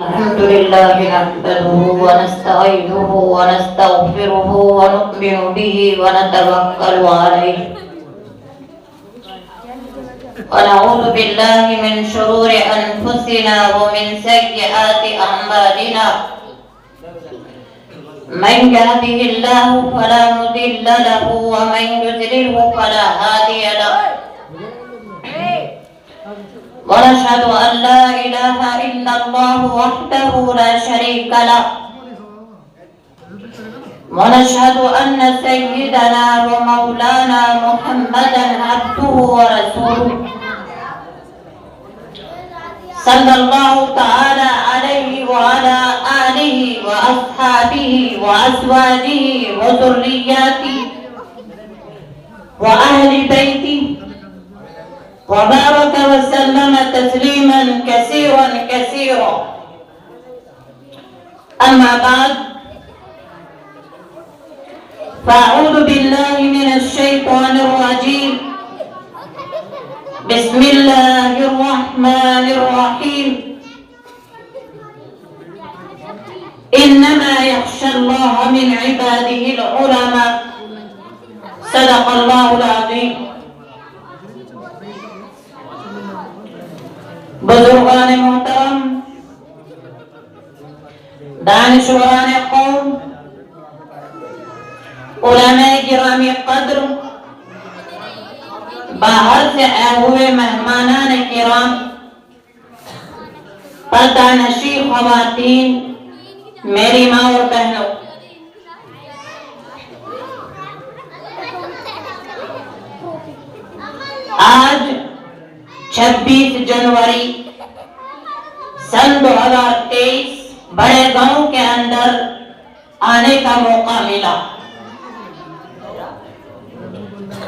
الحمد لله نحمده ونستعينه ونستغفره ونؤمن به ونتوكل عليه ونعوذ بالله من شرور أنفسنا ومن سيئات أعمالنا من يهده الله فلا مضل له ومن يضلله فلا هادي له ونشهد أن لا إله إلا الله وحده لا شريك له ونشهد أن سيدنا ومولانا محمدا عبده ورسوله صلى الله تعالى عليه وعلى آله وأصحابه وأزواجه وذرياته وأهل بيته وبارك وسلم تسليما كثيرا كثيرا. أما بعد فأعوذ بالله من الشيطان الرجيم. بسم الله الرحمن الرحيم. إنما يخشى الله من عباده العلماء. صدق الله العظيم. بزرگان محترم، دانشوران قوم، علماء گرامی قدر، باہر سے آئے ہوئے مہمانان کرام، پردہ نشین خواتین، میری ماں اور بہنوں، آج 26 جنوری سن 2023 بڑے گاؤں کے اندر آنے کا موقع ملا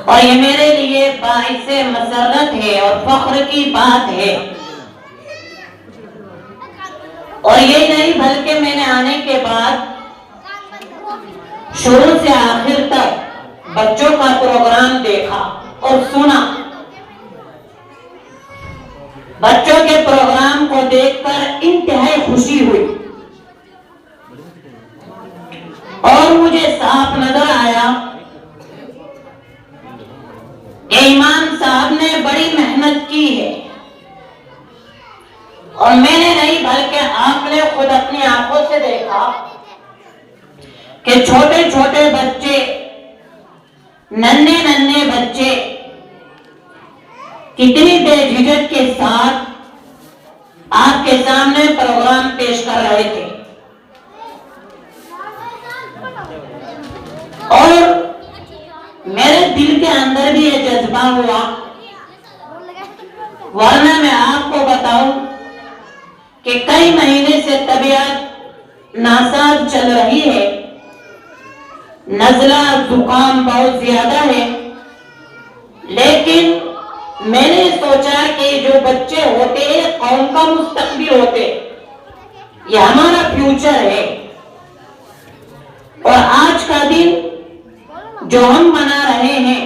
اور یہ میرے لیے باعث مسرت ہے اور فخر کی بات ہے. اور یہ نہیں بلکہ میں نے آنے کے بعد شروع سے آخر تک بچوں کا پروگرام دیکھا اور سنا. بچوں کے پروگرام کو دیکھ کر انتہائی خوشی ہوئی اور مجھے صاف نظر آیا کہ امام صاحب نے بڑی محنت کی ہے اور میں نے نہیں بلکہ آپ نے خود اپنی آنکھوں سے دیکھا کہ چھوٹے چھوٹے بچے، ننھے ننھے بچے کتنی بے جھجک کے ساتھ آپ کے سامنے پروگرام پیش کر رہے تھے اور میرے دل کے اندر بھی یہ جذبہ ہوا. ورنہ میں آپ کو بتاؤں کہ کئی مہینے سے طبیعت ناساز چل رہی ہے، نزلہ زکام بہت زیادہ ہے، لیکن میں نے سوچا کہ جو بچے ہوتے ہیں قوم کا مستقبل ہوتے، یہ ہمارا فیوچر ہے. اور آج کا دن جو ہم منا رہے ہیں،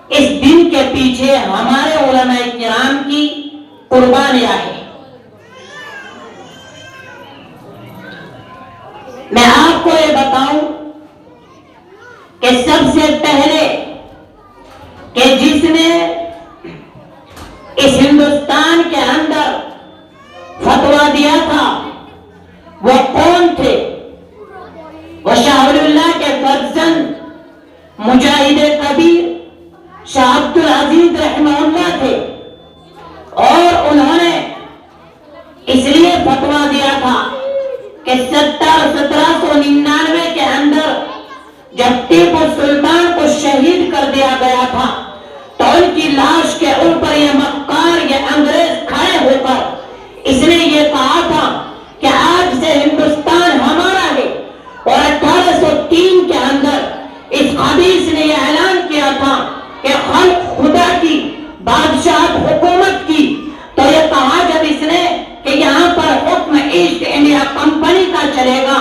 اس دن کے پیچھے ہمارے علماء کرام کی قربانیاں ہیں. میں آپ کو یہ بتاؤں کہ سب سے پہلے کہ جس نے اس ہندوستان کے اندر فتویٰ دیا تھا وہ کون تھے؟ وہ شاہ ولی اللہ کے فرزند مجاہد کبیر شاہ عبدالعزیز رحمہ اللہ تھے اور انہوں نے اس لیے فتویٰ دیا تھا کہ 1799 کے اندر جب ٹیپو سلطان کو شہید کر دیا گیا تھا تو ان کی لاش کے اوپر یہ مکار، یہ انگریز کھڑے ہو کر اس نے یہ کہا تھا کہ آج سے ہندوستان ہمارا ہے. اور 1803 کے اندر اس خبیث نے یہ اعلان کیا تھا کہ خلق خدا کی، بادشاہت حکومت کی. تو یہ کہا جب اس نے کہ یہاں پر حکم ایسٹ انڈیا کمپنی کا چلے گا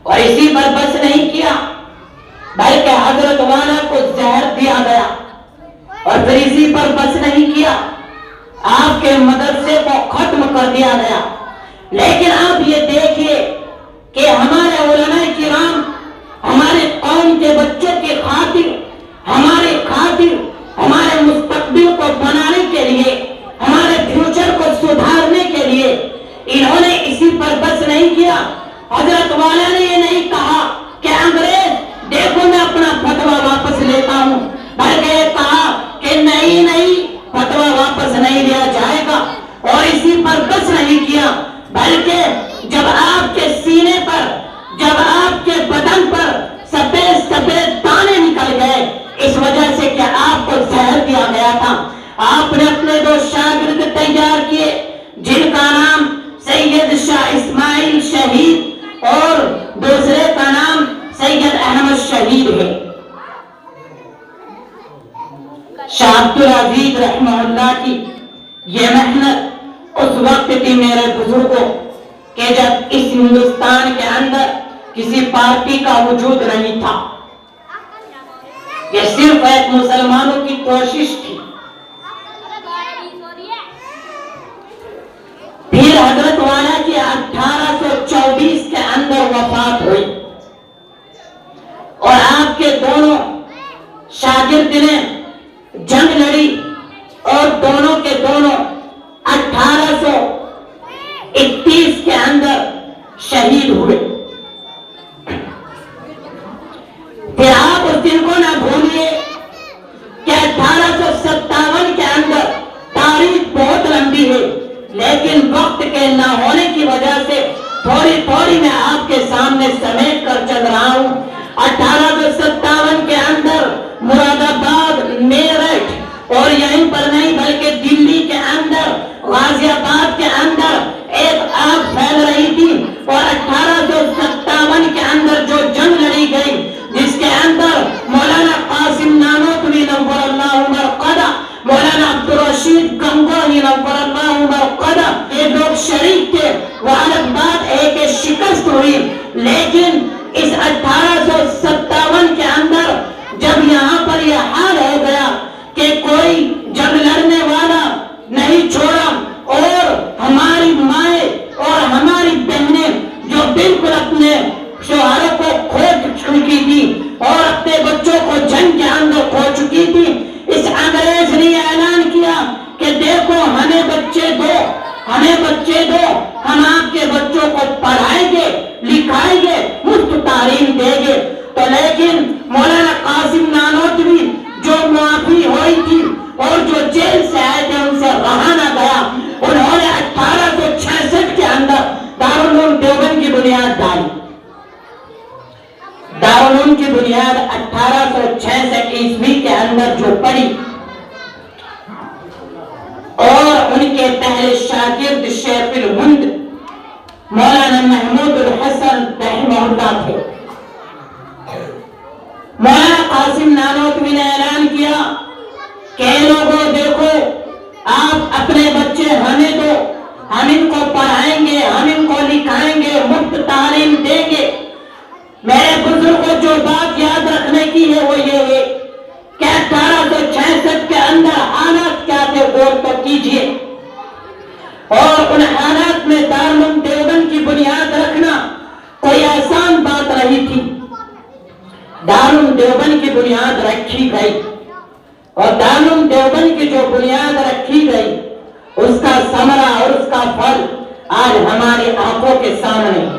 اور اسی پر بس نہیں کیا بلکہ حضرت والا کو زہر دیا گیا، اور پھر اسی پر بس نہیں کیا، آپ کے مدرسے کو ختم کر دیا گیا۔ لیکن آپ یہ دیکھیے کہ ہمارے علماء کرام ہمارے قوم کے بچوں کی خاطر، ہمارے خاطر، ہمارے مستقبل کو بنانے کے لیے، ہمارے فیوچر کو سدھارنے کے لیے انہوں نے اسی پر بس نہیں کیا۔ حضرت والا نے یہ نہیں کہا کہ انگریز دیکھو میں اپنا فتویٰ واپس لیتا ہوں، بلکہ یہ کہا کہ نہیں فتویٰ واپس نہیں لیا جائے گا۔ اور اسی پر بس نہیں کیا بلکہ جب آپ کے سینے پر، جب آپ کے بدن پر سفید دانے نکل گئے، اس وجہ سے کہ آپ کو زہر دیا گیا تھا، آپ نے اپنے 2 شاگرد تیار کیے جن کا نام سید شاہ اسماعیل شہید اور دوسرے کا نام سید احمد شہید ہے۔ شاہ عبدالعزیز رحمہ اللہ کی یہ محنت اس وقت تھی میرے بزرگوں کہ جب اس ہندوستان کے اندر کسی پارٹی کا وجود نہیں تھا، یہ صرف ایک مسلمانوں کی کوشش تھی۔ پھر حضرت والا کی 1824 کے اندر وفات ہوئی اور آپ کے دونوں شاگرد نے جنگ لڑی اور دونوں کے دونوں 1831 کے اندر شہید ہوئے۔ پھر آپ اس دن کو نہ بھولیے کہ 1857 کے اندر تاریخ بہت لمبی ہے، لیکن وقت کے نہ ہونے کی وجہ سے تھوڑی میں آپ کے سامنے سمیٹ کر چل رہا ہوں۔ 1857 کے اندر مراد آباد، میرٹھ اور یہیں پر نہیں بلکہ دلی کے اندر، غازی آباد کے اندر ایک آگ پھیل رہی تھی، اور 1857 کے اندر جو جنگ لڑی گئی جس کے اندر مولانا قاسم نانوتوی نور اللہ مرقدہ، مولانا عبدالرشید گنگوہی نور اللہ مرقدہ، یہ لوگ شریک تھے، وہ الگ بات ہے کہ شکست ہوئی، لیکن اس 1857 کے اندر جب یہاں پر یہ حال ہو گیا کہ کوئی جنگ لڑنے والا نہیں چھوڑا، اور ہماری مائیں اور ہماری بہنیں جو بالکل اپنے شوہروں کو کھو چکی تھی اور اپنے بچوں کو جنگ کے اندر کھو چکی تھی، اس انگریز نے اعلان کیا کہ دیکھو ہمیں بچے دو، ہم آپ کے بچوں کو پڑھائیں گے، لکھائیں گے، مفت تعلیم دیں گے۔ تو لیکن مولانا قاسم نانوتوی جو معافی ہوئی تھی اور جو جیل سے آئے تھے ان سے رہا نہ گیا، انہوں نے 1866 کے اندر دارالعلوم دیوبند کی بنیاد ڈالی۔ دارالعلوم کی بنیاد 1866 عیسوی کے اندر جو پڑی، اور ان کے پہلے شاگرد شیخ الہند مولانا محمود الحسن رحمہ اللہ تھے۔ مولانا قاسم نانوتوی نے اعلان کیا کہ لوگوں دیکھو آپ اپنے بچے ہمیں دو، ہم ان کو پڑھائیں گے، ہم ان کو لکھائیں گے، مفت تعلیم دیں گے۔ میرے بزرگوں جو بات یاد رکھنے کی ہے وہ یہ ہے کہ 1866 کے اندر حالات کیا تھے غور تو کیجئے، اور ان حالات میں دارالعلوم دیوبند کی بنیاد رکھنا کوئی آسان بات نہیں تھی۔ دارالعلوم دیوبند کی بنیاد رکھی گئی، اور دارالعلوم دیوبند کی جو بنیاد رکھی گئی اس کا ثمرہ اور اس کا پھل آج ہماری آنکھوں کے سامنے ہے۔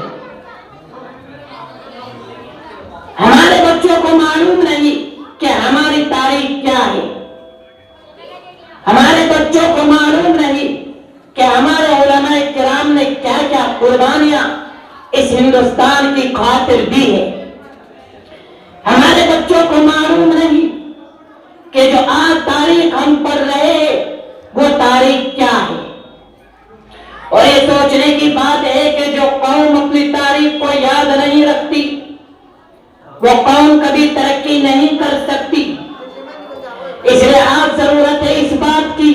ہمارے بچوں کو معلوم نہیں کہ ہماری تاریخ کیا ہے، ہمارے بچوں کو معلوم نہیں کہ ہمارے علماء کرام نے کیا کیا قربانیاں اس ہندوستان کی خاطر دی ہے۔ ہمارے بچوں کو معلوم نہیں کہ جو آج تاریخ ہم پڑھ رہے ہیں وہ تاریخ کیا ہے۔ اور یہ سوچنے کی بات ہے کہ جو قوم اپنی تاریخ کو یاد نہیں رکھتی وہ قوم کبھی ترقی نہیں کر سکتی۔ اس لیے آج ضرورت ہے اس بات کی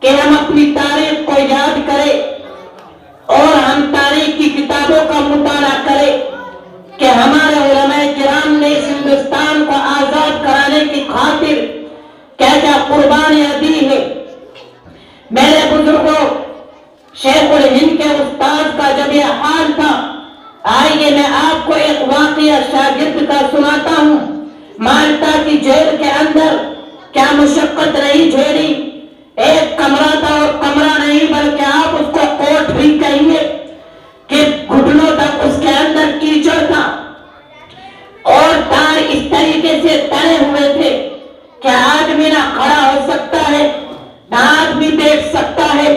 کہ ہم اپنی تاریخ کو یاد کریں اور ہم تاریخ کی کتابوں کا مطالعہ کریں، کہ ہمارے علماء کرام نے اس ہندوستان کو آزاد کرانے کی خاطر کیا کیا قربانیاں دی ہے۔ میرے بزرگوں، شیخ الہند کے استاد کا جب یہ حال تھا، آئیے میں آپ کو ایک واقعہ شاگرد کا سناتا ہوں۔ مالٹا کی جیل کے اندر کیا مشقت رہی جھیلی، ایک کمرہ تھا، اور کمرہ نہیں بلکہ آپ اس کو کوٹ بھی کہیے کہ گھٹنوں تک اس کے اندر کیچڑ تھا، اور تار اس طریقے سے تنے ہوئے تھے کہ آدمی نہ کھڑا ہو سکتا ہے نہ آدمی بیٹھ سکتا ہے،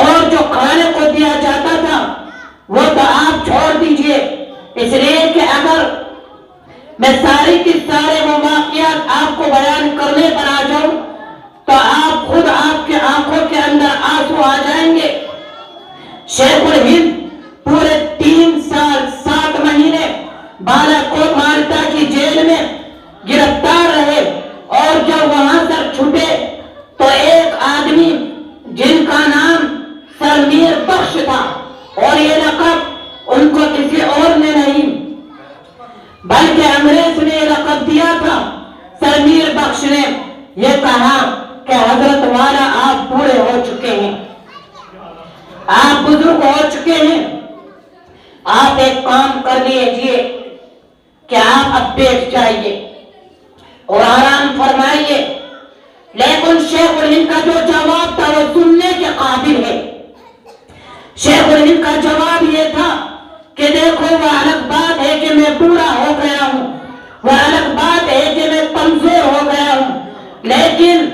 اور جو کھانے کو دیا جاتا تھا وہ تو آپ چھوڑ دیجئے، اس لیے کہ اگر میں ساری کی سارے وہ واقعات آپ کو بیان کرنے پر آ جاؤں تو آپ خود آپ کے آنکھوں کے اندر آنسو آ جائیں گے۔ شیخ الہند پورے 3 سال 7 مہینے بالاکوٹ مالٹا کی جیل میں گرفتار رہے، اور جب وہاں سے چھوٹے تو ایک آدمی جن کا نام سر میر بخش تھا، اور یہ لقب ان کو کسی اور نے نہیں بلکہ انگریز نے یہ لقب دیا تھا۔ سر میر بخش نے یہ کہا کہ حضرت والا آپ بوڑھے ہو چکے ہیں، آپ بزرگ ہو چکے ہیں، آپ ایک کام کر لیجئے کہ آپ اب بیٹھ جائیے اور آرام فرمائیے۔ لیکن شیخ الہند کا جو جواب تھا وہ سننے کے قابل ہے۔ شیخ الہند کا جواب یہ تھا کہ دیکھو، وہ الگ بات ہے کہ میں بوڑھا ہو گیا ہوں، وہ الگ بات ہے کہ میں کمزور ہو گیا ہوں، لیکن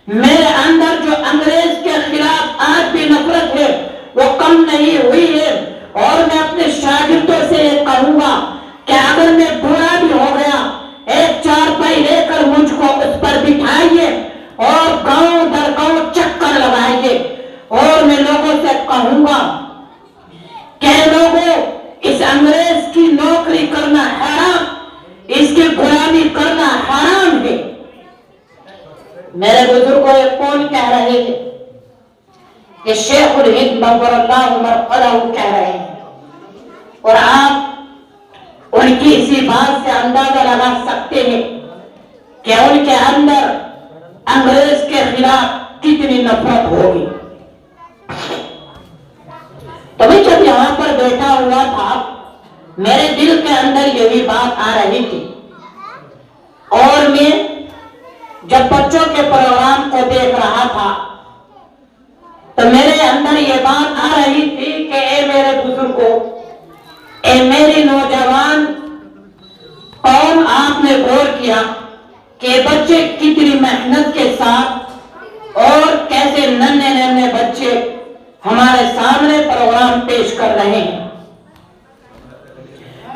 میرے اندر جو انگریز کے خلاف آج بھی نفرت ہے وہ کم نہیں ہوئی ہے، اور میں اپنے شاگردوں سے یہ کہوں گا کہ اگر میں بوڑھا بھی ہو گیا، ایک چارپائی لے کر مجھ کو اس پر بٹھائیے اور گاؤں در گاؤں چکر لگائیے، اور میں لوگوں سے کہوں گا کہ لوگوں، اس انگریز کی نوکری کرنا حرام، اس کی غلامی کرنا حرام ہے۔ میرے بزرگوں، یہ کون کہہ رہے ہیں؟ یہ شیخ الہند نور اللہ مرقدہ کہہ رہے ہیں، اور آپ ان کی اسی بات سے اندازہ لگا سکتے ہیں کہ ان کے اندر انگریز کے خلاف کتنی نفرت ہوگی۔ تو میں جب یہاں پر بیٹھا ہوا تھا، میرے دل کے اندر یہی بات آ رہی تھی، اور میں جب بچوں کے پروگرام کو دیکھ رہا تھا تو میرے اندر یہ بات آ رہی تھی کہ اے میرے بزرگوں، اے میری نوجوان قوم، آپ نے غور کیا کہ بچے کتنی محنت کے ساتھ اور کیسے ننھے ننھے بچے ہمارے سامنے پروگرام پیش کر رہے ہیں،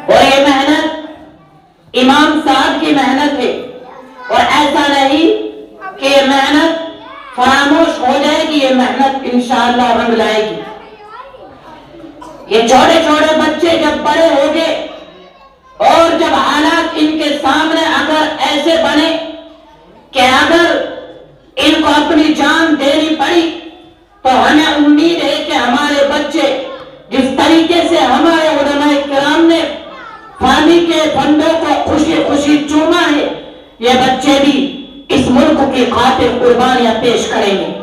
اور یہ محنت امام صاحب کی محنت ہے، اور ایسا نہیں کہ یہ محنت فراموش ہو جائے گی، یہ محنت انشاءاللہ رنگ لائے گی۔ یہ چھوٹے چھوٹے بچے جب بڑے ہو گئے اور جب حالات ان کے سامنے اگر ایسے بنے کہ اگر ان کو اپنی جان دینی پڑی تو ہمیں امید ہے کہ ہمارے بچے جس طریقے سے ہمارے علماء کرام نے فانی کے فندوں کو خوشی خوشی چوما ہے، یہ بچے بھی اس ملک کی خاطر قربانیاں پیش کریں گے۔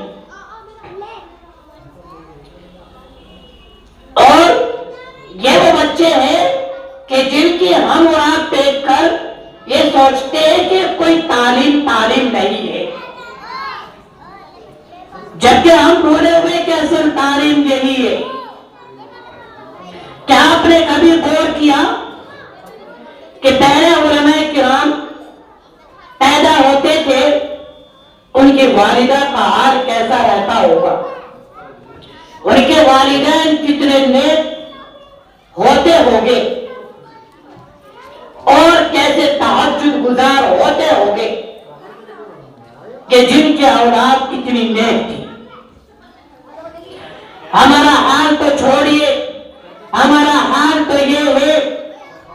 اور یہ وہ بچے ہیں کہ جن کی ہم اور آپ دیکھ کر یہ سوچتے ہیں کہ کوئی تعلیم نہیں ہے، جبکہ ہم بھولے ہوئے کہ اصل تعلیم یہی ہے۔ کیا آپ نے کبھی غور کیا کہ پہلے علماء کرام پیدا ہوتے تھے، ان کی والدہ کا حال کیسا رہتا ہوگا، ان کے والدین کتنے نیک ہوتے ہوں گے، اور کیسے تہجد گزار ہوتے ہوں گے کہ جن کی اولاد کتنی نیک تھی۔ ہمارا حال تو چھوڑیے، ہمارا حال تو یہ ہے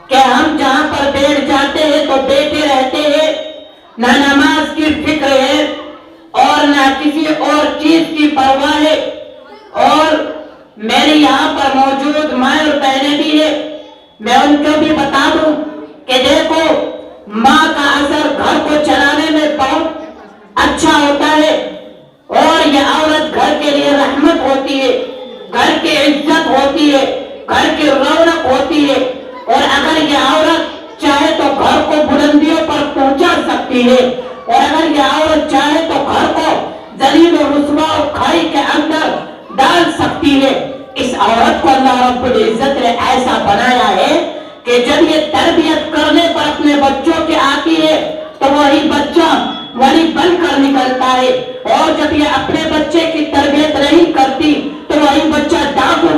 کہ ہم جہاں پر بیٹھ جاتے ہیں تو بیٹھے رہتے ہیں، نہ نماز کی فکر ہے اور نہ کسی اور چیز کی پرواہ ہے۔ اور میری یہاں پر موجود مائیں اور بہنیں بھی ہے، میں ان کو بھی بتا دوں کہ دیکھو ماں کا اثر گھر کو چلانے میں بہت اچھا ہوتا ہے، اور یہ عورت گھر کے لیے رحمت ہوتی ہے، گھر کی عزت ہوتی ہے، گھر کی رونق ہوتی ہے، اور اگر یہ عورت چاہے تو گھر کو بلندیوں پر پہنچا سکتی ہے، اور اگر یہ عورت چاہے تو گھر کو ذلیل و رسوا اور کھائی کے اندر ڈال سکتی ہے۔ اس عورت کو اللہ رب العزت نے ایسا بنایا ہے کہ جب یہ تربیت کرنے پر اپنے بچوں کے آتی ہے تو وہی بچہ ولی بن کر نکلتا ہے، اور جب یہ اپنے بچے کی تربیت نہیں کرتی تو وہی بچہ ڈاکو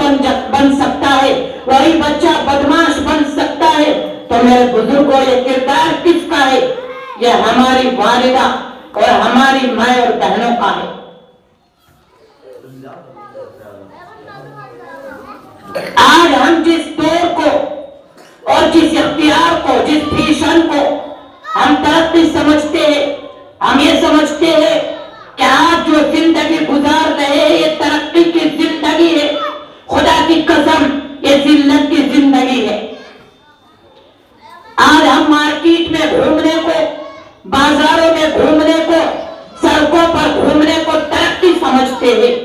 بن سکتا ہے، وہی بچہ بدماش بن سکتا ہے۔ تو میرے بزرگوں، یہ کردار کس کا ہے؟ یہ ہماری والدہ اور ہماری ماں اور بہنوں کا ہے۔ آج ہم جس دور کو اور جس اختیار کو، جس فیشن کو ہم ترقی سمجھتے ہیں، ہم یہ سمجھتے ہیں کہ آج جو زندگی گزار رہے ہیں یہ ترقی کی زندگی ہے، خدا کی قسم یہ ذلت کی زندگی ہے۔ آج ہم مارکیٹ میں گھومنے کو، بازاروں میں گھومنے کو، سڑکوں پر گھومنے کو ترقی سمجھتے ہیں،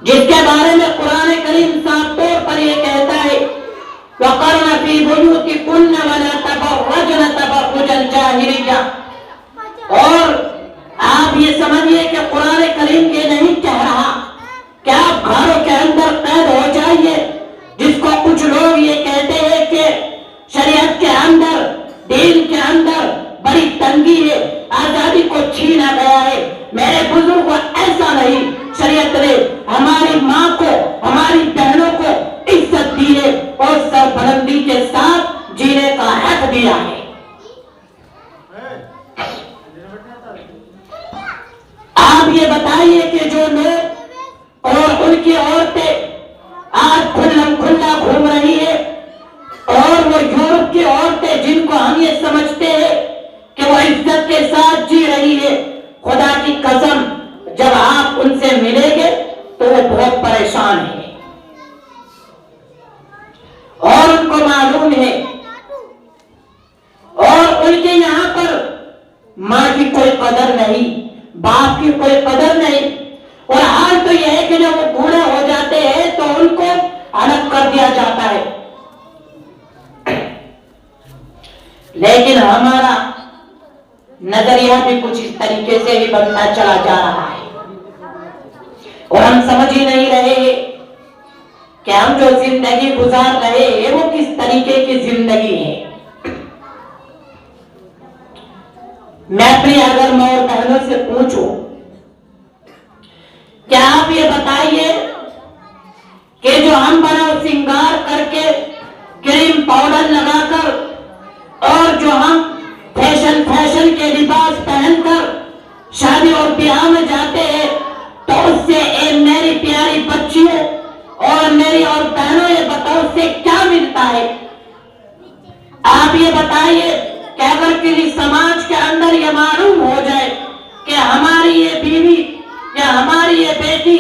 جس کے بارے میں قرآن کریم صاف طور پر یہ کہتا ہے وَقَرْنَ فِي بُيُوتِكُنَّ وَلَا تَبَرَّجْنَ تَبَرُّجَ الْجَاهِلِيَّةِ۔ اور آپ یہ سمجھیے کہ قرآن کریم یہ نہیں کہہ رہا کہ آپ گھروں کے اندر قید ہو جائیے، جس کو کچھ لوگ یہ کہتے ہیں کہ شریعت کے اندر، دین کے اندر بڑی تنگی ہے، آزادی کو چھینا گیا ہے۔ میرے بزرگوں، ایسا نہیں، شریعت نے ہماری ماں کو، ہماری بہنوں کو عزت دی ہے اور سربلندی کے ساتھ جینے کا حق دیا ہے۔ آپ یہ بتائیے کہ جو لوگ اور ان کی عورتیں آج کھلم کھلا گھوم رہی ہے، اور وہ یورپ کی عورتیں جن کو ہم یہ سمجھتے ہیں کہ وہ عزت کے ساتھ جی رہی ہے، خدا کی قسم جب آپ ان سے ملیں گے تو وہ بہت پریشان ہیں، اور ان کو معلوم ہے، اور ان کے یہاں پر ماں کی کوئی قدر نہیں، باپ کی کوئی قدر نہیں، اور حال تو یہ ہے کہ جب وہ بوڑھے ہو جاتے ہیں تو ان کو الگ کر دیا جاتا ہے۔ لیکن ہمارا نظریہ بھی کچھ اس طریقے سے ہی بنتا چلا جا رہا ہے، اور ہم سمجھ ہی نہیں رہے کہ ہم جو زندگی گزار رہے ہیں وہ کس طریقے کی زندگی ہے۔ میں اپنی اگر ماں اور بہنوں سے پوچھوں کیا آپ یہ بتائیے کہ جو ہم بناؤ سنگار کر کے، کریم پاؤڈر لگا کر، اور جو ہم فیشن کے لباس پہن کر شادی اور بیاہ میں جاتے ہیں، تو اس سے میری پیاری بچیوں اور میری اور بہنوں، یہ بتاؤ اس سے کیا ملتا ہے؟ آپ یہ بتائیے کہ اگر کسی سماج کے اندر یہ معلوم ہو جائے کہ ہماری یہ بیوی یا ہماری یہ بیٹی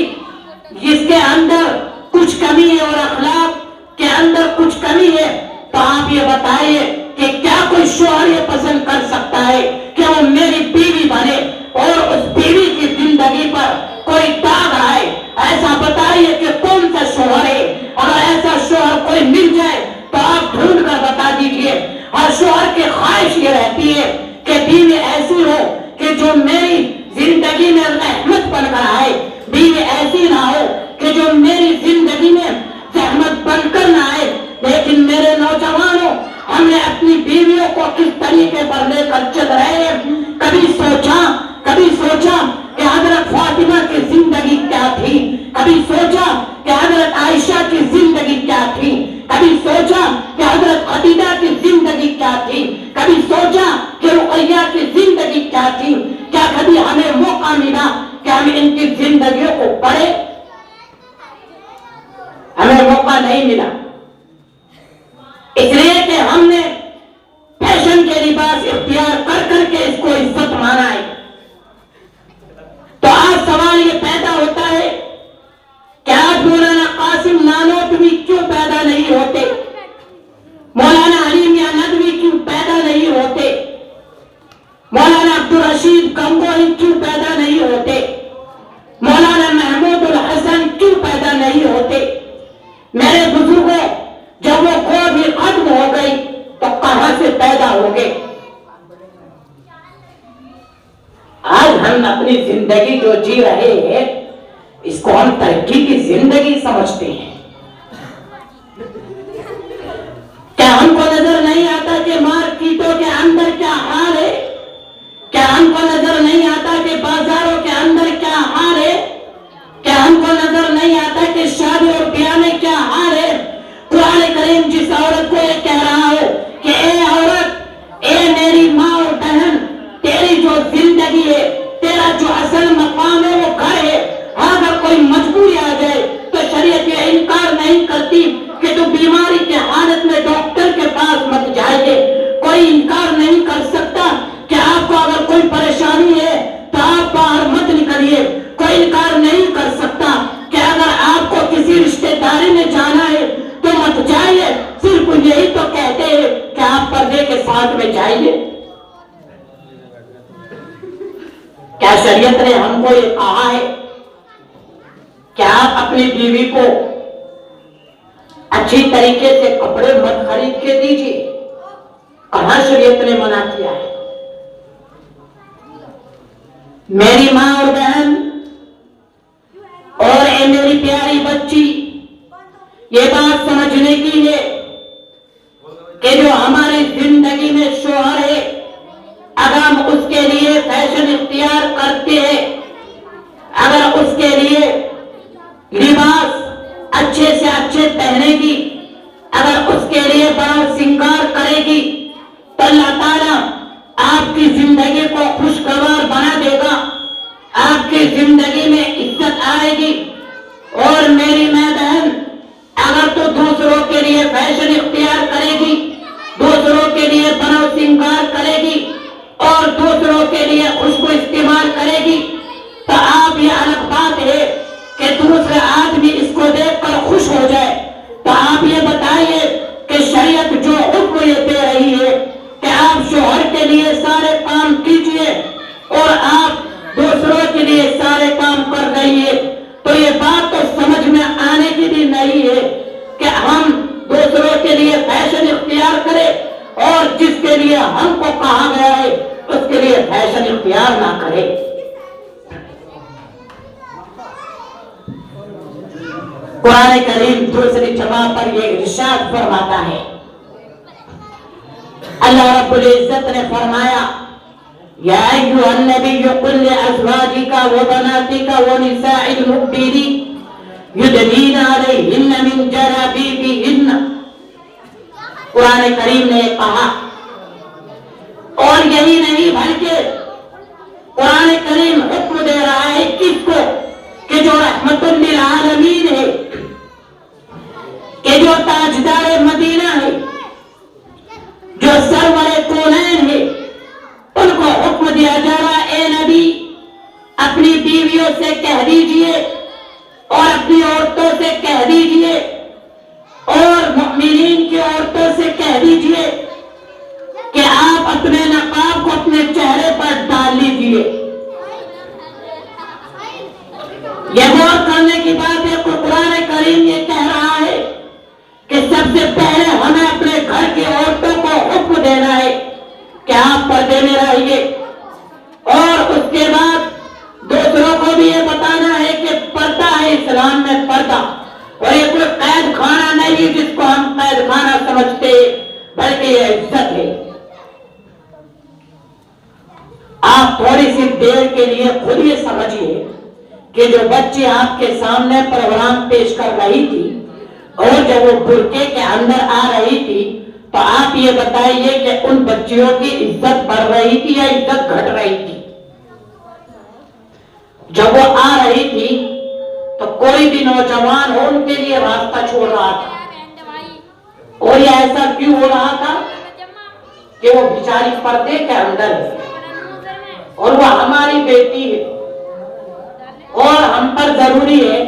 جس کے اندر کچھ کمی ہے اور اخلاق کے اندر کچھ کمی ہے، تو آپ یہ بتائیے کہ کیا کوئی شوہر یہ پسند کر سکتا ہے کہ وہ میری بیوی بنے اور اس بیوی کی زندگی پر کوئی داغ آئے؟ ایسا بتائیے کہ کون سا شوہر ہے؟ اگر ایسا شوہر کوئی مل جائے تو آپ ڈھونڈ کر بتا دیجئے۔ ہر شوہر کی خواہش یہ رہتی ہے کہ بیوی ایسی ہو کہ جو میری زندگی میں رحمت بن کر آئے، بیوی ایسی نہ ہو کہ جو میری زندگی میں زحمت بن کر نہ آئے۔ لیکن میرے نوجوانوں، ہم نے اپنی بیویوں کو کس طریقے پر لے کر چل رہے ہیں؟ کبھی سوچا کہ حضرت فاطمہ کی زندگی کیا تھی؟ کبھی سوچا کہ حضرت عائشہ کی زندگی کیا تھی؟ کبھی سوچا کہ حضرت خدیجہ کی زندگی کیا تھی؟ کبھی سوچا کہ رقیہ کی زندگی کیا تھی؟ کیا کبھی ہمیں موقع ملا کہ ہم ان کی زندگیوں کو پڑھیں؟ ہمیں موقع نہیں ملا، اس لیے کہ ہم نے فیشن کے لباس اختیار کر کر کے اس کو عزت مانا ہے۔ تو آج سوال یہ پیدا ہوتا ہے کہ آج مولانا قاسم نانوتوی کیوں پیدا نہیں گنگوہی کیوں پیدا نہیں ہوتے؟ مولانا محمود الحسن کیوں پیدا نہیں ہوتے؟ میرے بزرگوں، جب وہ قوم ہی ختم ہو گئی تو کہاں سے پیدا ہو گئے؟ آج ہم اپنی زندگی جو جی رہے ہیں اس کو ہم ترقی کی زندگی سمجھتے ہیں۔ کیا ہم کو نظر نہیں آتا کہ مارکیٹوں کے اندر کیا حال ہے؟ کیا ہم کو نظر نہیں آتا کہ بازاروں کے اندر کیا حال ہے؟ کیا ہم کو نظر نہیں آتا کہ شادی اور بیاہ میں کیا حال ہے؟ قرآن کریم جس عورت کو یہ کہہ رہا ہو کہ اے عورت، اے میری ماں اور بہن، تیری جو زندگی ہے، تیرا جو اصل مقام ہے وہ گھر ہے۔ اگر کوئی مجبوری آ جائے تو شریعت یہ انکار نہیں کرتی کہ تو بیماری کے حالت میں ڈاکٹر کے پاس مت جائیے۔ کوئی انکار نہیں کر سکتا کہ آپ کو اگر کوئی پریشانی ہے تو آپ باہر مت نکلیے۔ کوئی انکار نہیں کر سکتا کہ اگر آپ کو کسی رشتہ داری میں جانا ہے تو مت جائیے۔ صرف یہی تو کہتے ہیں کہ آپ پردے کے ساتھ میں جائیے۔ کیا شریعت نے ہم کو یہ کہا ہے کہ آپ اپنی بیوی کو اچھی طریقے سے کپڑے مت خرید کے دیجیے؟ کہاں شریعت نے منع کیا ہے؟ میری ماں اور بہن اور اے میری پیاری بچی، یہ بات سمجھنے کی ہے کہ جو ہماری زندگی میں شوہر ہے، اگر ہم اس کے لیے فیشن اختیار کرتے ہیں، اگر اس کے لیے لباس اچھے سے اچھے پہنے گی، اگر اس کے لیے بڑا سنگار کرے گی تو اللہ تعالیٰ آپ کی زندگی کو خوشگوار بنا دے گا، آپ کی زندگی میں عزت آئے گی۔ اور میری ماں بہن، اگر تو دوسروں کے لیے فیشن اختیار کرے گی، دوسروں کے لیے بڑا سنگار کرے گی اور دوسروں کے لیے خوشبو استعمال کرے گی تو آپ یہ الگ بات ہے کہ دوسرے آدمی اس کو دیکھ کر خوش ہو جائے۔ تو آپ یہ بتائیے کہ شریعت جو حکم یہ دے رہی ہے کہ آپ شوہر کے لیے سارے کام کیجئے اور آپ دوسروں کے لیے سارے کام کر رہی ہے، تو یہ بات تو سمجھ میں آنے کی بھی نہیں ہے کہ ہم دوسروں کے لیے فیشن اختیار کریں اور جس کے لیے ہم کو کہا گیا ہے اس کے لیے فیشن اختیار نہ کرے۔ قرآن کریم دوسری جگہ پر یہ ارشاد فرماتا ہے، اللہ رب العزت نے فرمایا یا ایھا النبی قل لازواجک وبناتک ونساء المؤمنین یدنین علیہن من جلابیبہن۔ قرآن کریم نے کہا، اور یہی نہیں بلکہ قرآن کریم حکم دے رہا ہے کس کو؟ کہ جو رحمت للعالمین ہے، کہ جو تاجدار مدینہ ہے، جو سرور کونین ہے، ان کو حکم دیا جا رہا ہے اے نبی اپنی بیویوں سے کہہ دیجئے اور اپنی عورتوں سے کہہ دیجئے اور مؤمنین کی عورتوں سے کہہ دیجئے کہ آپ اپنے نقاب کو اپنے چہرے پر ڈال لیجئے۔ یہ غور کرنے کی بات ہے کہ قرآن کریم یہ کہہ رہا ہے کہ سب سے پہلے ہمیں اپنے گھر کی عورتوں کو حکم دینا ہے کہ آپ پردے میں رہیے، اور اس کے بعد دوسروں کو بھی یہ بتانا ہے کہ پردہ ہے اسلام میں پردہ، اور یہ کوئی قید خانہ نہیں جس کو ہم قید خانہ سمجھتے بلکہ یہ عزت ہے۔ آپ تھوڑی سی دیر کے لیے خود یہ سمجھیے کہ جو بچی آپ کے سامنے پروگرام پیش کر رہی تھی اور جب وہ برقعے کے اندر آ رہی تھی تو آپ یہ بتائیے کہ ان بچیوں کی عزت بڑھ رہی تھی یا عزت گھٹ رہی تھی؟ جب وہ آ رہی تھی تو کوئی بھی نوجوان ہو ان کے لیے راستہ چھوڑ رہا تھا، اور یہ ایسا کیوں ہو رہا تھا کہ وہ بیچاری پردے کے اندر ہے اور وہ ہماری بیٹی ہے، اور ہم پر ضروری ہے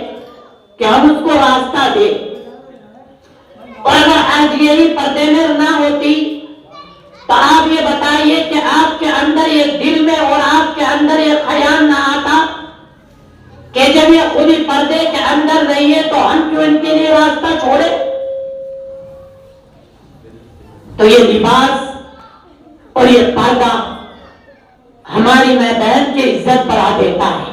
کہ ہم اس کو راستہ دیں۔ اور اگر آج یہی پردے میں نہ ہوتی تو آپ یہ بتائیے کہ آپ کے اندر یہ دل میں اور آپ کے اندر جب یہ خود ہی پردے کے اندر نہیں ہے تو ہم کیوں ان کے لیے راستہ چھوڑے؟ تو یہ لباس اور یہ پردہ ہماری ماں بہن کی عزت بڑھا دیتا ہے،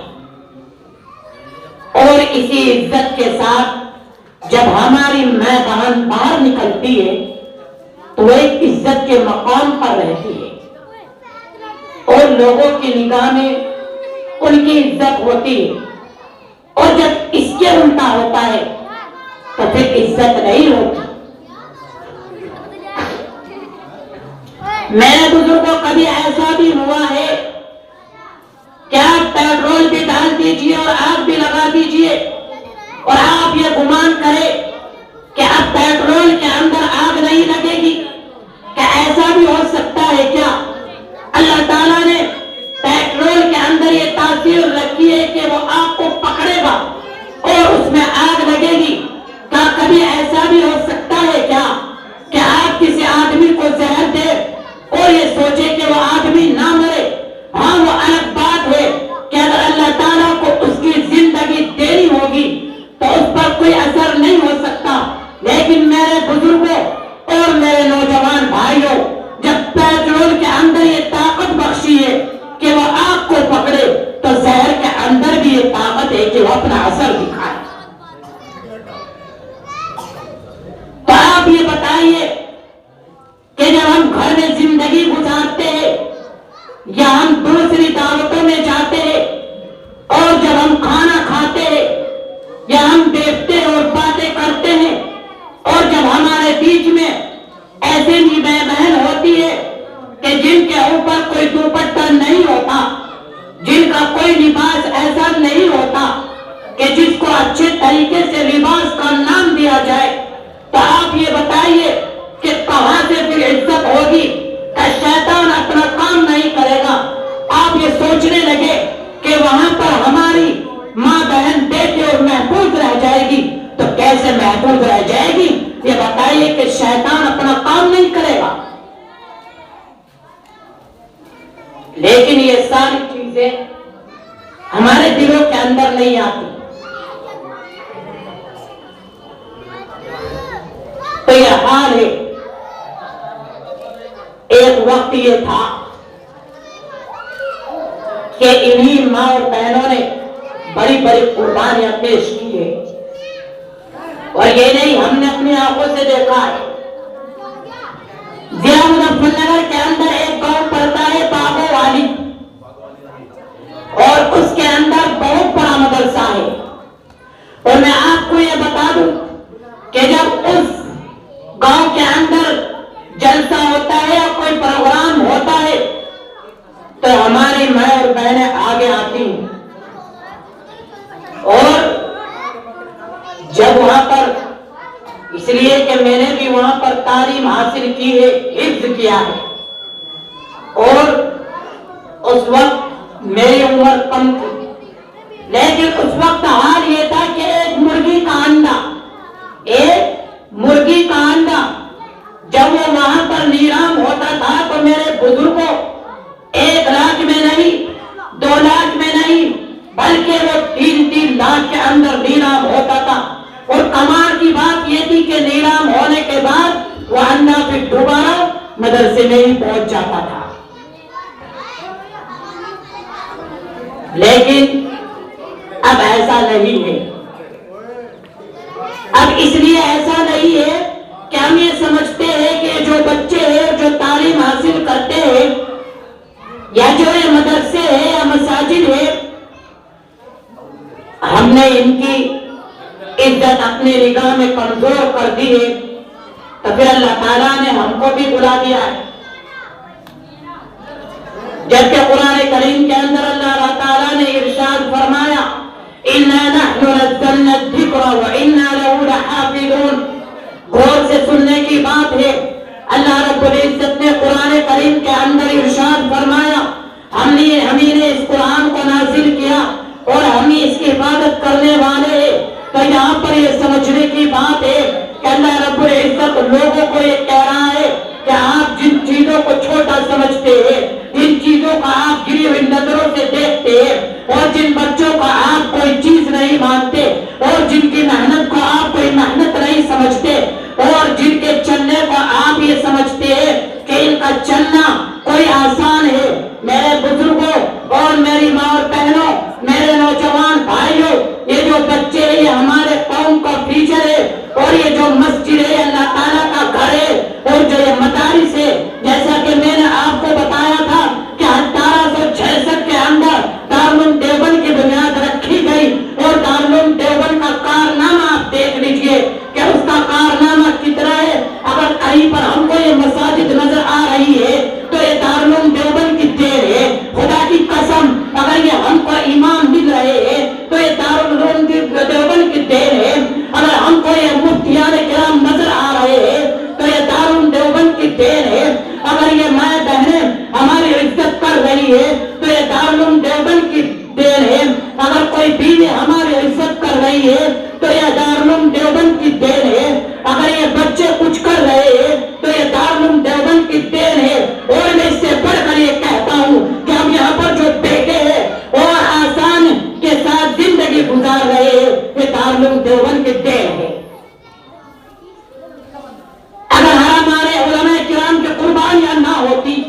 اور اسی عزت کے ساتھ جب ہماری ماں بہن باہر نکلتی ہے تو وہ ایک عزت کے مقام پر رہتی ہے اور لوگوں کی نگاہ میں ان کی عزت ہوتی ہے، اور جب اس کے الٹا ہوتا ہے تو پھر عزت نہیں ہوتی۔ میرے بزرگوں کبھی ایسا بھی ہوا ہے کہ آپ پیٹرول بھی ڈال دیجئے اور آگ بھی لگا دیجئے اور آپ یہ گمان کریں کہ اب پیٹرول کے اندر آگ نہیں لگے گی؟ کیا ایسا بھی ہو سکتا ہے کیا؟ اللہ تعالیٰ نے پیٹرول کے اندر یہ تاثیر رکھی ہے کہ وہ آگ کو پکڑے گا اور اس میں آگ لگے گی۔ کیا کبھی ایسا بھی ہو سکتا ہے کیا کہ آپ کسی آدمی کو زہر دے اور یہ سوچے کہ وہ آدمی نہ مرے؟ ہاں، وہ الگ بات ہے کہ اگر اللہ تعالیٰ کو اس کی زندگی دینی ہوگی تو اس پر کوئی اثر نہیں ہو سکتا، لیکن میرے بزرگوں اور میرے نوجوان بھائیوں، جب پیٹرول کے اندر یہ طاقت بخشی ہے کہ وہ آگ کو پکڑے تو زہر کے اندر بھی یہ طاقت ہے کہ وہ اپنا اثر دکھائے۔ تو آپ یہ بتائیے کہ جب ہم گھر میں زندگی گزارتے ہیں یا ہم دوسری دعوتوں میں جاتے ہیں اور جب ہم کھانا کھاتے ہیں یا ہم دیکھتے اور باتیں کرتے ہیں اور جب ہمارے بیچ میں ایسے بھی بہن ہوتی ہے کہ جن کے اوپر کوئی دوپٹہ نہیں ہوتا، جن کا کوئی لباس ایسا نہیں ہوتا کہ جس کو اچھے طریقے سے لباس کا نام دیا جائے، تو آپ یہ بتائیے کہ کہاں سے پھر عزت ہوگی؟ کہ شیطان اپنا کام نہیں کرے گا؟ آپ یہ سوچنے لگے کہ وہاں پر ہماری ماں بہن بیٹے اور محفوظ رہ جائے گی، تو کیسے محفوظ رہ جائے گی؟ یہ بتائیے کہ شیطان اپنا کام نہیں کرے گا۔ لیکن یہ ساری چیزیں ہمارے دلوں کے اندر نہیں آتی۔ تو یہ حال ہے۔ ایک وقت یہ تھا کہ انہی ماں اور بہنوں نے بڑی بڑی قربانیاں پیش کی ہے، اور یہ نہیں ہم نے اپنی آنکھوں سے دیکھا ہے۔ ضلع مظفر نگر کے اندر ایک گاؤں پڑتا ہے باغوں والی، اور اس کے اندر بہت بڑا مدرسہ ہے، اور میں آپ کو یہ بتا دوں کہ جب اس گاؤں کے اندر جلسہ ہوتا ہے یا کوئی پروگرام ہوتا ہے تو ہماری ماں اور بہنیں آگے آتی ہیں، اور جب وہاں پر، اس لیے کہ میں نے بھی وہاں پر تعلیم حاصل کی ہے، حفظ کیا ہے، اور اس وقت میری عمر کم تھی، لیکن اس وقت حال یہ تھا کہ ایک مرغی کا انڈا جب وہ وہاں پر نیلام ہوتا تھا تو میرے بزرگوں 1 لاکھ میں نہیں، 2 لاکھ میں نہیں، بلکہ وہ 3 لاکھ کے اندر نیلام ہوتا تھا، اور کمال کی بات یہ تھی کہ نیلام ہونے کے بعد وہ انڈا پھر دوبارہ مدرسے میں ہی پہنچ جاتا تھا۔ لیکن اب ایسا نہیں ہے۔ اب اس لیے ایسا نہیں ہے کہ ہم یہ سمجھتے ہیں کہ جو بچے ہیں جو تعلیم حاصل کرتے ہیں یا جو یہ مدرسے ہیں یا مساجد ہے، ہم نے ان کی عزت اپنی نگاہ میں کمزور کر دی ہے، تو پھر اللہ تعالیٰ نے ہم کو بھی بلا دیا ہے۔ جبکہ قرآن کریم کے اندر اللہ تعالیٰ نے ارشاد فرمایا اِنَّا نَحْنُ نَزَّلْنَا الذِّكْرَ وَإِنَّا لَهُ لَحَافِظُونَ۔ غور سے سننے کی بات ہے، اللہ رب العزت نے قرآن کریم کے اندر ارشاد فرمایا ہم نے اس قرآن کو نازل کیا اور ہم ہی اس کی حفاظت کرنے والے ہیں۔ تو یہاں پر یہ سمجھنے کی بات ہے کہ اللہ رب العزت لوگوں کو یہ کہہ رہا ہے کہ آپ جن چیزوں کو چھوٹا سمجھتے ہیں، جن چیزوں کو آپ گری ہوئی نظروں سے دیکھتے ہیں، اور جن بچوں کو آپ کوئی چیز نہیں آپ یہ سمجھتے ہیں کہ ان کا چلنا کوئی آسان ہے؟ میرے بزرگوں اور میری ماں اور بہنوں، میرے نوجوان بھائیوں، یہ جو بچے ہیں یہ ہمارے قوم کا فیوچر ہے، اور یہ جو مسجد ہے اللہ تعالیٰ کا گھر ہے، اور جو یہ مدارس ہے، جیسا کہ میں نے آپ کو بتایا تھا کہ 1866 کے اندر دارالعلوم دیوبند کی بنیاد رکھی گئی، اور دارالعلوم دیوبند کا کارنامہ آپ دیکھ لیجئے کہ اس کا کارنامہ کتنا ہے۔ اگر کہیں پر ہم کو یہ مساجد نظر آ رہی ہے تو یہ دارالعلوم دیوبند کی دیر ہے، خدا کی قسم اگر یہ ہم کو امام مل رہے ہیں تو یہ دارالعلوم دیوبند کی دیر ہے، اگر ہم کو یہ مفتیان کرام نظر آ رہے ہیں تو یہ دارالعلوم دیوبند کی دیر ہے، اگر یہ مائیں بہنیں ہماری عزت کر رہی ہے تو یہ دارالعلوم دیوبند کی دیر ہے، اگر کوئی بیوی ہماری عزت کر رہی ہے تو یہ دارالعلوم دیوبند کی دیر ہے، اگر یہ بچے کچھ کر رہے ہیں تو یہ دارالعلوم دیوبند کی دیر ہے۔ اور میں اس سے بڑھ کر یہ کہتا ہوں کہ ہم یہاں پر جو بیٹھے ہیں اور آسان کے ساتھ زندگی گزار رہے ہیں، یہ دارالعلوم دیوبند کی دیر ہے۔ اگر ہمارے علماء کرام کی قربانیاں نہ ہوتی،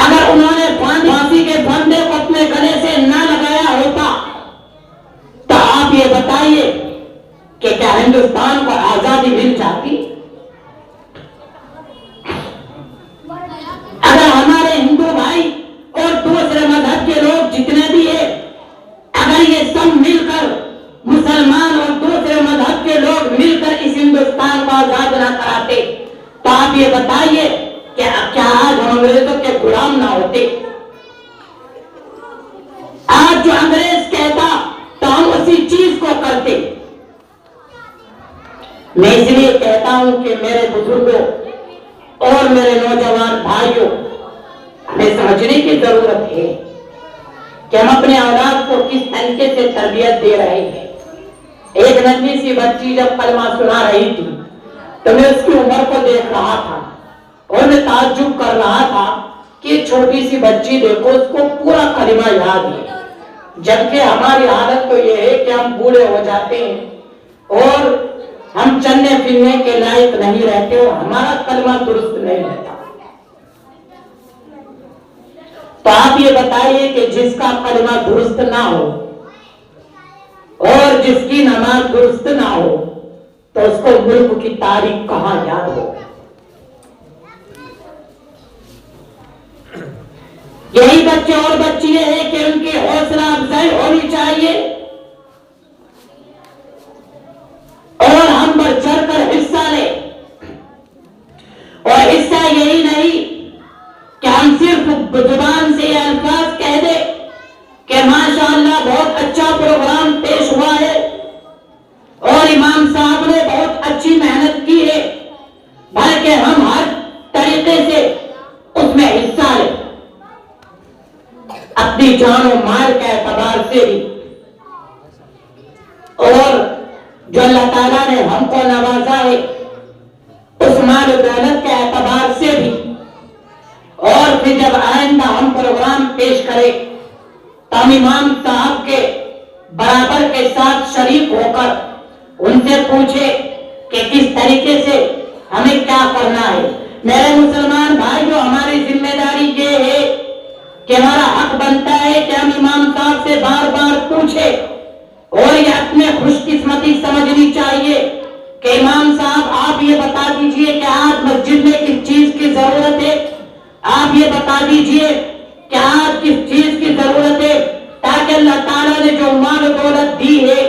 اگر انہوں نے پھانسی کے پھندے کو اپنے گلے سے نہ لگایا ہوتا تو آپ یہ بتائیے کہ کیا ہندوستان کو آزادی مل جاتی؟ اگر ہمارے ہندو بھائی اور دوسرے مذہب کے لوگ جتنے بھی ہیں، اگر یہ سب مل کر مسلمان اور دوسرے مذہب کے لوگ مل کر اس ہندوستان کو آزاد نہ کراتے تو آپ یہ بتائیے کہ کیا آج ہم انگریزوں کے غلام نہ ہوتے؟ آج جو انگریز کہتا تو ہم اسی چیز کو کرتے۔ میں اس لیے کہتا ہوں کہ میرے بزرگوں اور میرے نوجوان بھائیوں، ہمیں سمجھنے کی ضرورت ہے کہ ہم اپنے اولاد کو کس طریقے سے تربیت دے رہے ہیں۔ ایک ننھی سی بچی جب کلمہ سنا رہی تھی تو میں اس کی عمر کو دیکھ رہا تھا اور میں تعجب کر رہا تھا کہ چھوٹی سی بچی دیکھو، اس کو پورا کلمہ یاد ہے، جبکہ ہماری حالت تو یہ ہے کہ ہم بوڑھے ہو جاتے ہیں اور ہم چلنے پھرنے کے لائق نہیں رہتے اور ہمارا کلمہ درست نہیں رہتا۔ تو آپ یہ بتائیے کہ جس کا کلمہ درست نہ ہو اور جس کی نماز درست نہ ہو تو اس کو ملک کی تاریخ کہاں یاد ہو؟ یہی بچے اور بچیاں ہیں کہ ان کی حوصلہ افزائی ہونی چاہیے اور ہم بڑھ چڑھ کر حصہ لیں، اور حصہ یہی نہیں کہ ہم صرف زبان سے یہ الفاظ کہہ دیں کہ ماشاءاللہ بہت اچھا پروگرام پیش ہوا ہے اور امام صاحب نے بہت اچھی محنت کی ہے، بلکہ ہم ہر طریقے سے اس میں حصہ لیں، اپنی جان و مال کے اعتبار سے بھی، اور جو اللہ تعالیٰ نے ہم کو نوازا ہے اس مال و دولت کے اعتبار سے بھی، اور پھر جب آئندہ ہم پروگرام پیش کریں تو ہم امام صاحب کے برابر کے ساتھ شریک ہو کر ان سے پوچھے کہ کس طریقے سے ہمیں کیا کرنا ہے۔ میرے مسلمان بھائیو، ہماری ذمہ داری یہ ہے کہ ہمارا حق بنتا ہے کہ ہم امام صاحب سے بار بار پوچھیں، اور یہ اپنے خوش قسمتی سمجھنی چاہیے کہ امام صاحب آپ یہ بتا دیجئے کہ آج مسجد میں کس چیز کی ضرورت ہے، آپ یہ بتا دیجئے کہ آج کس چیز کی ضرورت ہے، تاکہ اللہ تعالیٰ نے جو مال و دولت دی ہے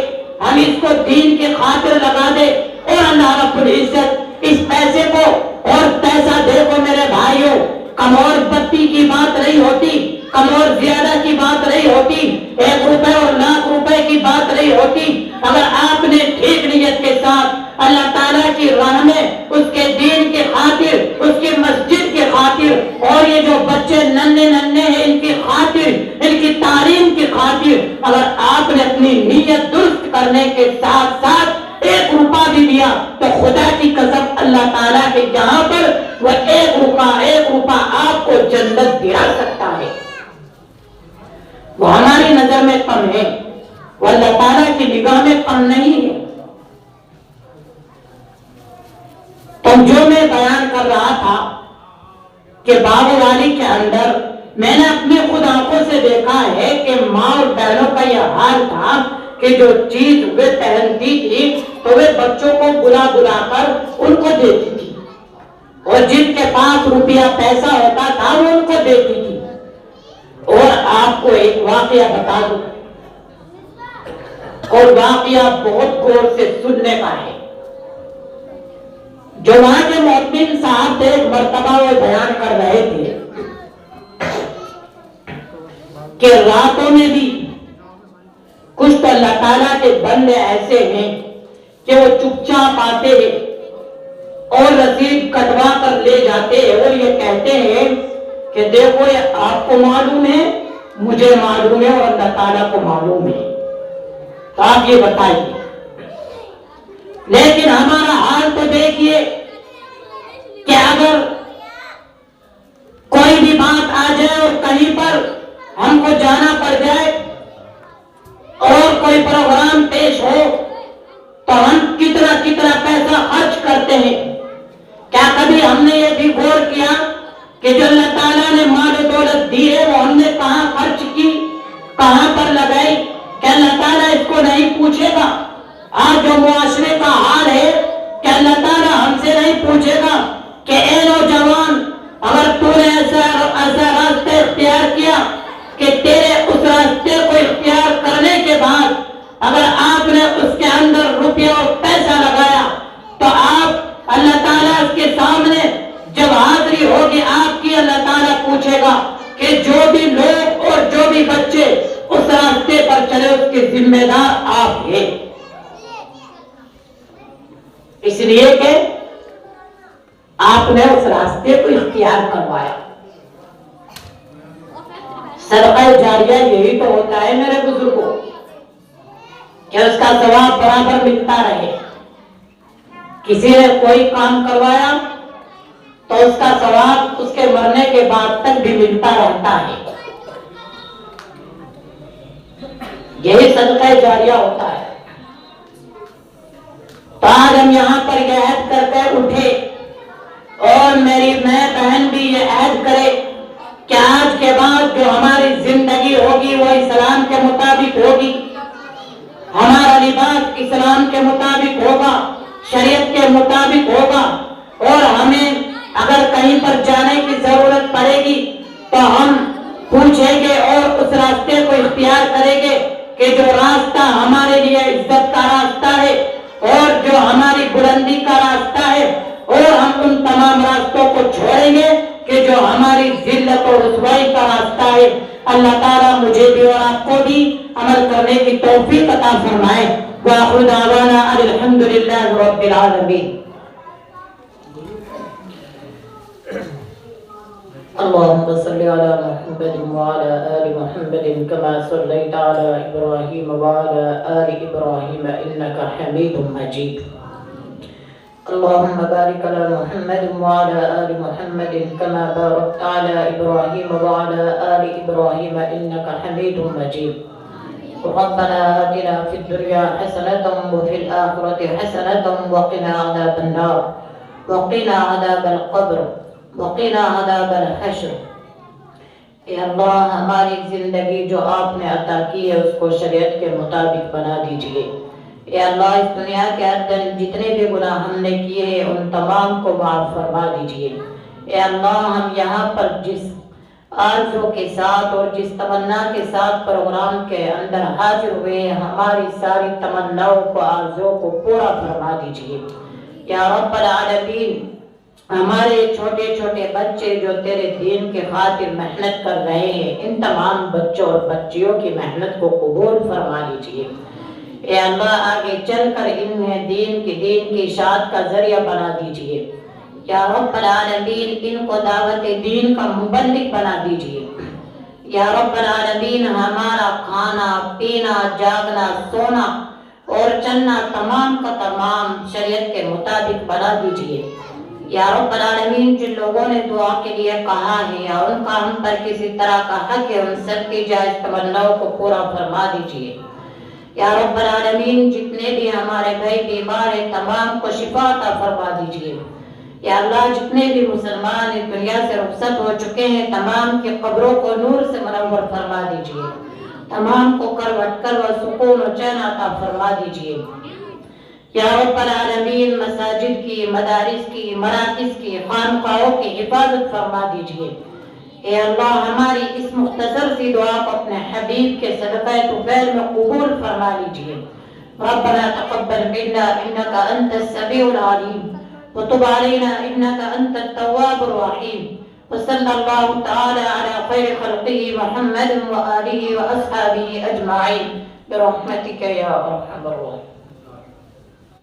ہم اس کو دین کے خاطر لگا دے، اور اللہ رب العزت اس پیسے کو، اور پیسہ دیکھو میرے بھائیوں، کم اور بتی کی بات نہیں ہوتی، کم اور زیادہ کی بات نہیں ہوتی، 1 روپے اور لاکھ روپے کی بات نہیں ہوتی، اگر آپ نے ٹھیک نیت کے ساتھ اللہ تعالیٰ کی راہ میں اس کے دین کے خاطر، اس کی مسجد کے خاطر، اور یہ جو بچے ننھے ہیں ان کی خاطر، ان کی تعلیم کی خاطر، اگر آپ نے اپنی نیت درست کرنے کے ساتھ ساتھ 1 روپیہ بھی دیا تو خدا کی قسم اللہ تعالیٰ کے یہاں پر وہ 1 روپیہ آپ کو جنت دلا سکتا ہے۔ وہ ہماری نظر میں کم ہے، وہ اللہ تعالیٰ کی نگاہ میں کم نہیں ہے۔ تو اور جو میں بیان کر رہا تھا کہ بابو والی کے اندر میں نے اپنے خود آنکھوں سے دیکھا ہے کہ ماں اور بہنوں کا یہ حال تھا کہ جو چیز وہ پہنتی تھی تو وہ بچوں کو بلا بلا کر ان کو دیتی تھی، اور جن کے پاس روپیہ پیسہ ہوتا تھا وہ ان کو دیتی تھی۔ اور آپ کو ایک واقعہ بتا دوں، اور واقعہ بہت غور سے سننے کا ہے۔ جو وہاں کے مؤذن صاحب تھے، ایک مرتبہ وہ بیان کر رہے تھے کہ راتوں میں بھی کچھ تو اللہ تعالیٰ کے بندے ایسے ہیں کہ وہ چپ چاپ آتے ہیں اور رسید کٹوا کر لے جاتے ہیں، اور یہ کہتے ہیں کہ دیکھو یہ آپ کو معلوم ہے، مجھے معلوم ہے، اور اللہ تعالیٰ کو معلوم ہے، تو آپ یہ بتائیے۔ لیکن ہمارا حال تو دیکھیے کہ اگر کوئی بھی بات آ جائے اور کہیں پر ہم کو جانا پڑ جائے اور کوئی پروگرام پیش ہو تو ہم کتنا پیسہ خرچ کرتے ہیں۔ کیا کبھی ہم نے یہ بھی غور کیا کہ جو اللہ تعالیٰ نے مال و دولت دی ہے وہ ہم نے کہاں خرچ کی، کہاں پر لگائی؟ کہ اللہ تعالیٰ اس کو نہیں پوچھے گا؟ آج جو معاشرے کا حال ہے کہ اللہ تعالیٰ ہم سے نہیں پوچھے گا کہ اے نوجوان، اگر تو نے ایسا راستہ اختیار کیا کہ تیرے اس راستے کو اختیار کرنے کے بعد اگر آپ نے اس کے اندر روپیہ اور پیسہ لگایا تو آپ اللہ تعالیٰ اس کے سامنے جب حاضری ہوگی آپ کی، اللہ تعالیٰ پوچھے گا کہ جو بھی لوگ اور جو بھی بچے اس راستے پر چلے اس کے ذمہ دار آپ ہیں، اس لیے کہ آپ نے اس راستے کو اختیار کروایا۔ صدقہ جاریہ یہی تو ہوتا ہے میرے بزرگوں، کہ اس کا ثواب برابر ملتا رہے۔ کسی نے کوئی کام کروایا تو اس کا ثواب اس کے مرنے کے بعد تک بھی ملتا رہتا ہے، یہی صدقہ جاریہ ہوتا ہے۔ تو آج ہم یہاں پر یہ عہد کر کے اٹھے، اور میری میں بہن بھی یہ عہد کرے کہ آج کے بعد جو ہماری زندگی ہوگی وہ اسلام کے مطابق ہوگی، ہمارا لباس اسلام کے مطابق ہوگا، شریعت کے مطابق ہوگا، اور ہمیں اگر کہیں پر جانے کی ضرورت پڑے گی تو ہم پوچھیں گے اور اس راستے کو اختیار کریں گے کہ جو راستہ ہمارے لیے عزت کا راستہ ہے اور جو ہماری بلندی کا راستہ ہے، اور ہم ان تمام راستوں کو چھوڑیں گے کہ جو ہماری ذلت اور رسوائی کا راستہ ہے۔ اللہ تعالیٰ مجھے بھی اور آپ کو بھی عمل کرنے کی توفیق عطا فرمائے۔ وآخر دعوانا الحمد للہ رب العالمین۔ اللهم صل على محمد وعلى آل محمد كما صليت على إبراهيم وعلى آل إبراهيم إنك حميد مجيد۔ اللهم بارك على محمد وعلى آل محمد كما باركت على إبراهيم وعلى آل إبراهيم إنك حميد مجيد۔ ربنا آتنا في الدنيا حسنة وفي الآخرة حسنة وقنا عذاب النار وقنا عذاب القبر وقنا عذاب الحشر۔ اے اللہ، ہماری زندگی جو آپ نے عطا کی ہے اس کو شریعت کے مطابق بنا دیجئے۔ اے اللہ، اس دنیا کے اندر جتنے بھی گناہ ہم نے کیے ہیں ان تمام کو معاف فرما دیجئے۔ اے اللہ، ہم یہاں پر جس آرزو کے ساتھ اور جس تمنا کے ساتھ پروگرام کے اندر حاضر ہوئے ہیں، ہماری ساری تمناؤں کو، آرزو کو پورا فرما دیجئے۔ یا رب العالمین، ہمارے چھوٹے چھوٹے بچے جو تیرے دین کے خاطر محنت کر رہے ہیں، ان تمام بچوں اور بچیوں کی محنت کو قبول فرما لیجئے۔ اے اللہ، آگے چل کر انہیں دین کی اشاعت کا ذریعہ بنا دیجئے۔ یا رب العالمین، ان کو دعوت دین کا مبلغ بنا دیجئے۔ یا رب العالمین، ہمارا کھانا پینا، جاگنا، سونا اور چلنا تمام کا تمام شریعت کے مطابق بنا دیجئے۔ یا رب العالمین، جن لوگوں نے دعا کے لیے کہا ہے یا ان کا ہم پر کسی طرح کا حق ہے، ان سب کی جائز تمناؤں کو پورا فرما دیجئے۔ یا رب العالمین، جتنے بھی ہمارے بھائی بیمار ہیں تمام کو شفا عطا فرما دیجئے۔ یا اللہ جتنے بھی مسلمان اس دنیا سے رخصت ہو چکے ہیں تمام کی قبروں کو نور سے منور فرما دیجیے، تمام کو کروٹ و سکون و چین عطا فرما دیجیے۔ یا رب العالمین مساجد کی، مدارس کی، مراکز کی، خانقاہوں کی حفاظت فرما دیجیے۔ اے اللہ ہماری اس مختصر سی دعا کو اپنے حبیب کے صدقہ طفیل میں قبول فرما لیجیے۔ ربنا تقبل منا انك انت السميع العليم وتب علينا انك انت التواب الرحيم وصلى الله تعالى على خير خلقه محمد وآله وأصحابه أجمعين برحمتك يا أرحم الراحمين۔